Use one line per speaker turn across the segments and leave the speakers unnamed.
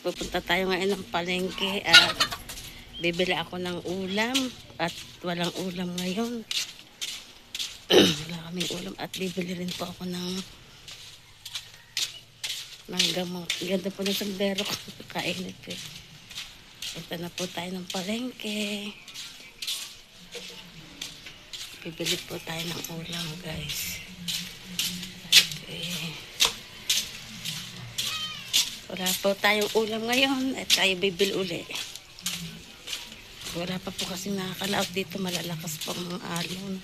Pupunta tayo ngayon ng palengke at bibili ako ng ulam at walang ulam ngayon. Wala kaming ulam at bibili rin po ako ng gamot. Ganda po ng sandero ko. Kainit eh. Punta na po tayo ng palengke. Bibili po tayo ng ulam, guys. Okay. Wala po tayong ulam ngayon at tayo bibili uli. Wala pa po kasi nakakalaot dito, malalakas po ang alon.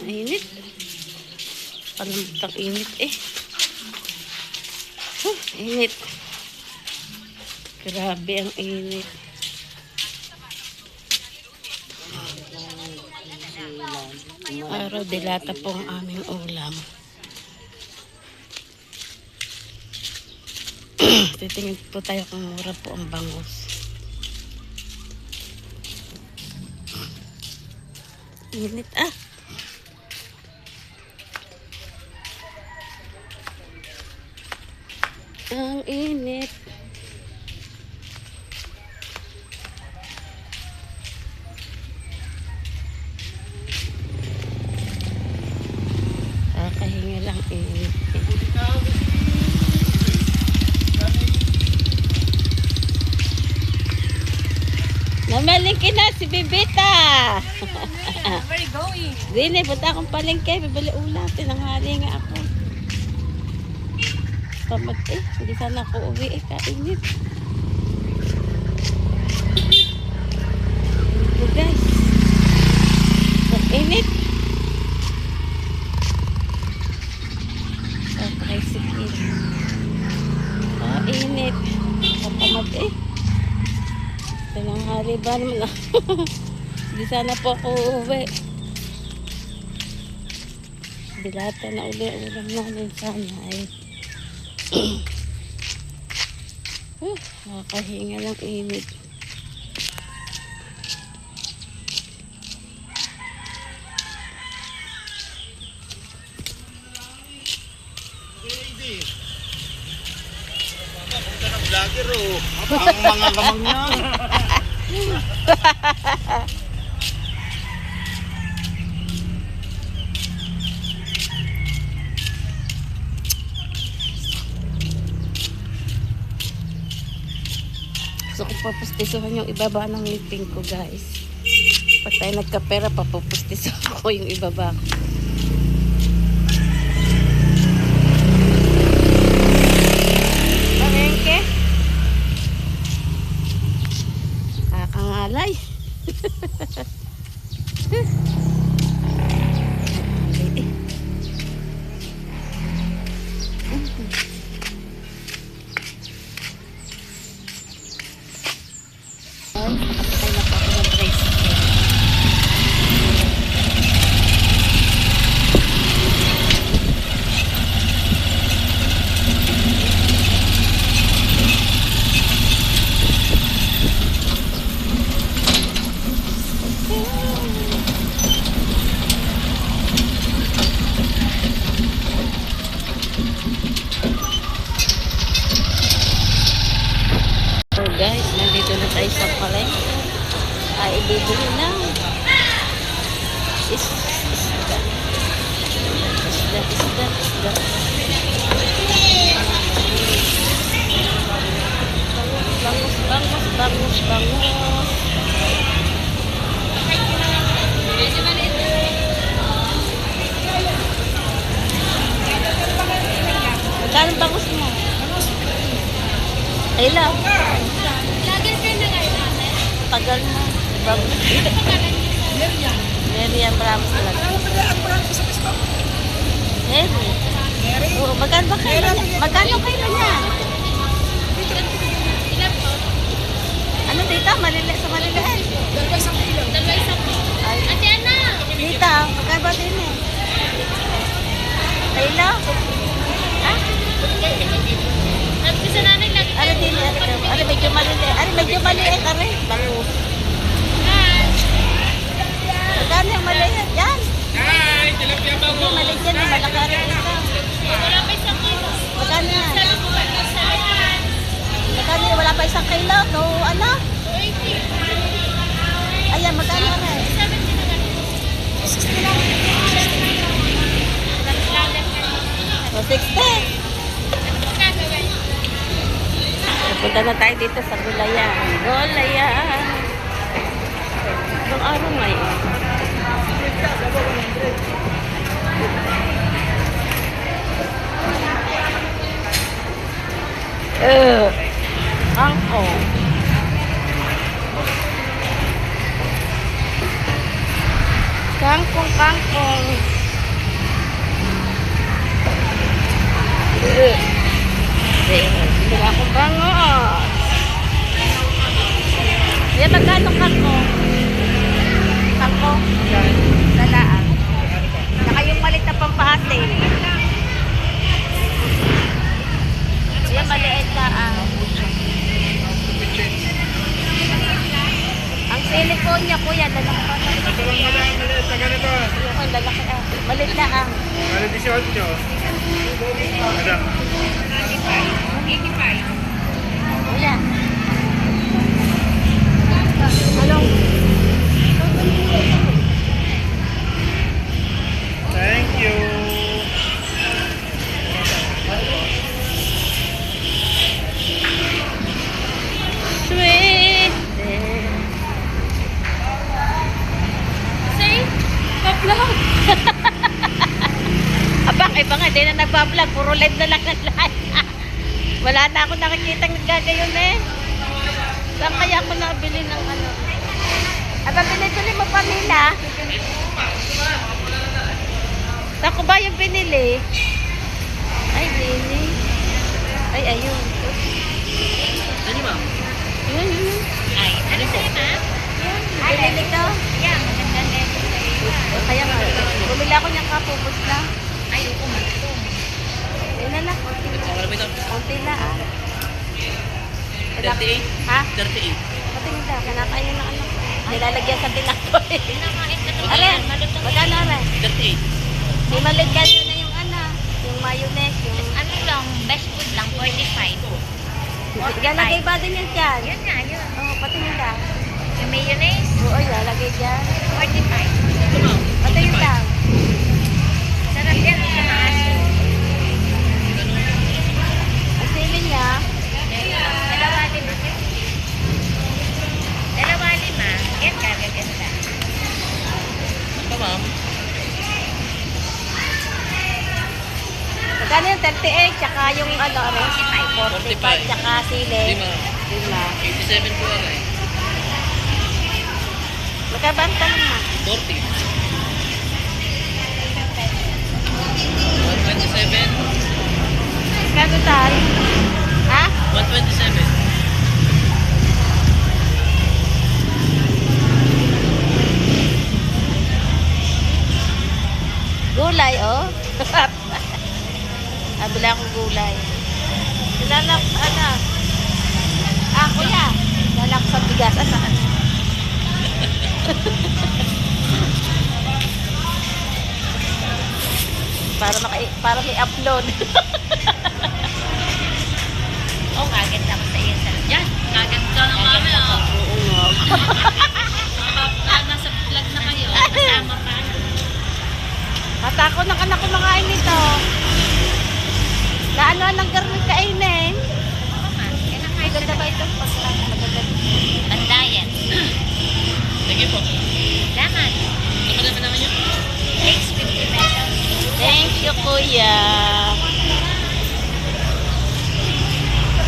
Init. Palamutang init eh. Init. Grabe ang init. Araw dilata po ang aming ulam. Titingin po tayo kung mura po ang bangus. Init ah. Ang init. Kakahinga lang init. Namalingki na si Bibita.
Where are you going?
Dini, punta akong palengke. Bibili ulam. Tinanghali nga ako. Pamag eh. Hindi sana ako uwi eh. Kainit. Ito guys. Ang init. Okay, sige. Init. Kapamag eh. Tinanghali ba naman ako? Hindi sana po ako uwi. Bilata na uli ulam namin sana eh. Nakakahinga lang init.
Punta ng vlogger oh. Ang mga gamang na.
So kung papustisuhan yung ibaba ng ngipin ko guys. Pag tayo nagkapera, papupustisuhan ko yung ibaba ko. Palengke. Kakangalay. Nakatay na po ako ng tricycle. So guys, nandito na tayo sa palengke. Ay, ibibili na isda. Bangus. Magkano bangus mo? Ay lang. Tagal na. Meriam Ramos lang. Mary? Oo, magkano ba kayo niya? Magkano kayo niya? Ano dito? Maliliit sa maliliit?
Dalawa isang kilo. Ate Ana!
Dito, magkano ba din eh? Kilo? Ha? maliit, aray. Bangus. Magkano yung maliit? Yan.
Hi! Tilapia ba
Yung maliit yan, yung malaki rin ito.
Wala pa isang kilo.
Magkano yan?
Salamat.
Magkano yun? Wala pa isang kilo? No, ano?
280.
Ayan, magkano rin?
70 na lang. 60 lang. 60 lang.
So, 60. Punta na tayo dito sa Gulayan. Gulayan. Itong araw ngayon. Kangkong. Kangkong. Hindi akong bangos. Yan, magkano kangkong? Kangkong? Lalaan. Saka yung malit na pampahati. Yan, maliit na ang silicone niya, kuya, lalaki pa. Yung lalaki malit na
Ano 18 nyo? Madam.
Kuya. Anong?
Thank you.
Sweet.
Say, pa-vlog.
Abang, iba nga, hindi na nagbablog. Puro live na lang ng live. Wala na ako nakikita naggagayon eh. Saan kaya ako nabili ng ano? Aba, binibili mo pa nila? Saan ko ba yung binili? Ay, bini. Ay, ayun.
Ano ma'am?
Yun.
Ay, ano sa'yo, ma?
Yan, binili ko.
Yan, maganda na ito sa'yo.
Kaya nga, bumili ako niyang kapupos na.
Ay, kumatong.
Yun na lang. Kunti na ah.
38?
Ha?
38.
Patingin ka, kinakain na anak. Nilalagyan sa tinakoy.
Pinakain ka to.
Are,
Malutong.
magkano are?
38.
May maligyan na yung ano, yung mayonnaise, yung...
Ano lang, best food lang, 45.
Yan, lagay ba din yan dyan?
Yun nga, yun.
Oo, patingin ka.
Yung mayonnaise,
Oo, yan, lagay dyan.
45.
Patingin ka.
Sarap yan, sa maasin.
Ang sili niya,
Dalawa lima. Dalawa lima. Yan, kagaganda.
Ito ma'am.
magkano yung 38, tsaka yung ano, 45,
45.
tsaka sili.
Lima. 87 po yan eh.
Magkabanta naman.
40. 127.
Magkano tayo? Ha?
127.
Gulay, oh. Abila akong gulay. Lalak, ano? Kuya. Lalak sa bigas. Saan? para may upload.
Oh, kaganda ko sa iyo. Yan, kaganda ng mami.
Oo nga.
Nasa vlog na kayo. Kasama pa.
Matako ng anak ko makain nito. Naano ng garmin kainin.
Oo nga, yan ang kain
Maganda ba ito? Maganda.
Pandayan.
Sige po.
Salamat.
Ano na naman yun?
Thanks, 50 pesos.
Thank you, kuya.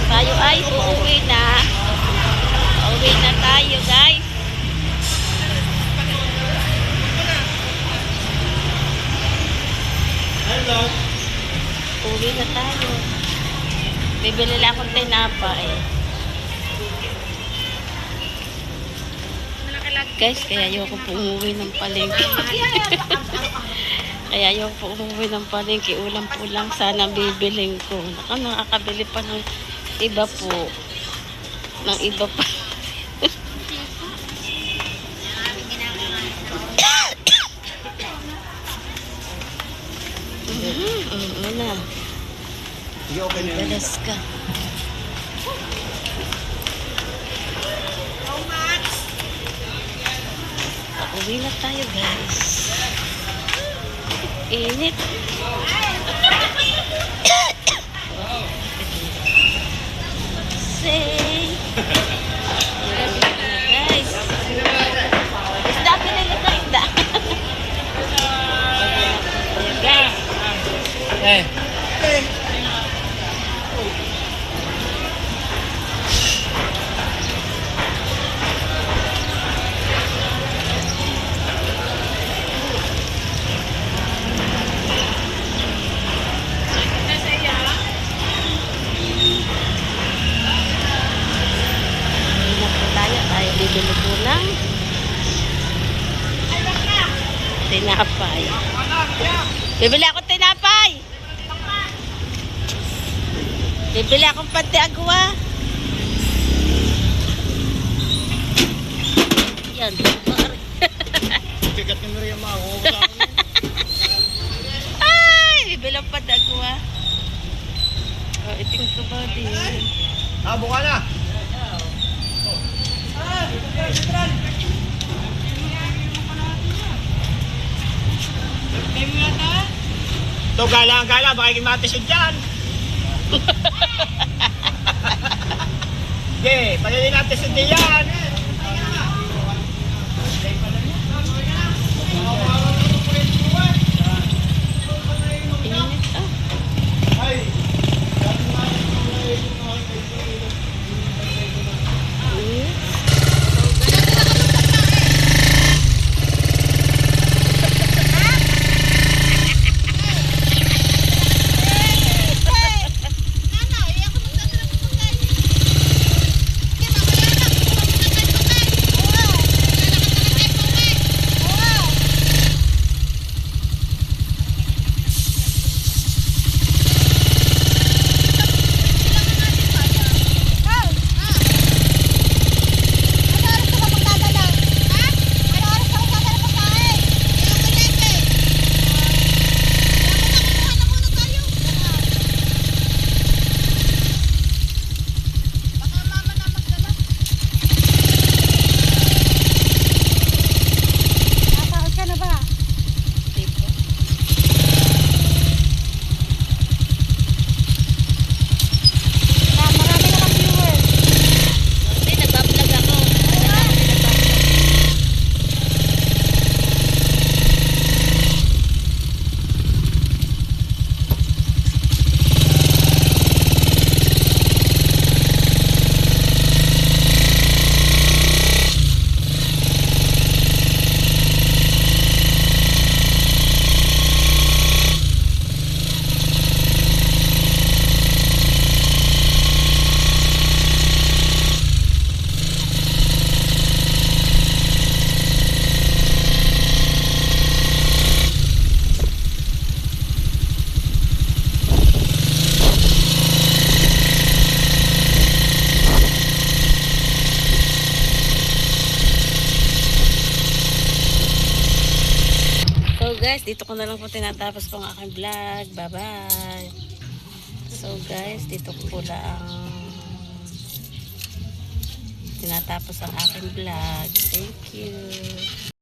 Tayo ay uuwi na. Uuwi na tayo, guys.
Hello.
Uuwi na tayo. Bibili lang akong tinapay. Guys, kaya ayoko po umuwi ng palengke. Kaya ayoko po umuwi ng palengke. Ulam po lang sana bibiling ko. Nakakabili pa ng iba po. Ng iba pa. Una.
Sige, okay na yun.
Dalas ka. Pauwi na tayo, guys. Init. Say. Guys. Isda, pinili ko isda. Guys. Tayo bibili po ng tinapay. Bibili ako tinapay. Bibili akong pantiagwa. Yan.
Kikat ka na rin yung mga
Ay, bibili akong pantiagwa. Oh, iting ko ba din?
Buka na. Ito, gala-gala, baka ikimatisod dyan. Sige, palili natin sa diyan.
Init ah. Guys, dito ko na lang po tinatapos po ang aking vlog. Bye-bye. So guys, dito ko po lang tinatapos ang aking vlog. Thank you.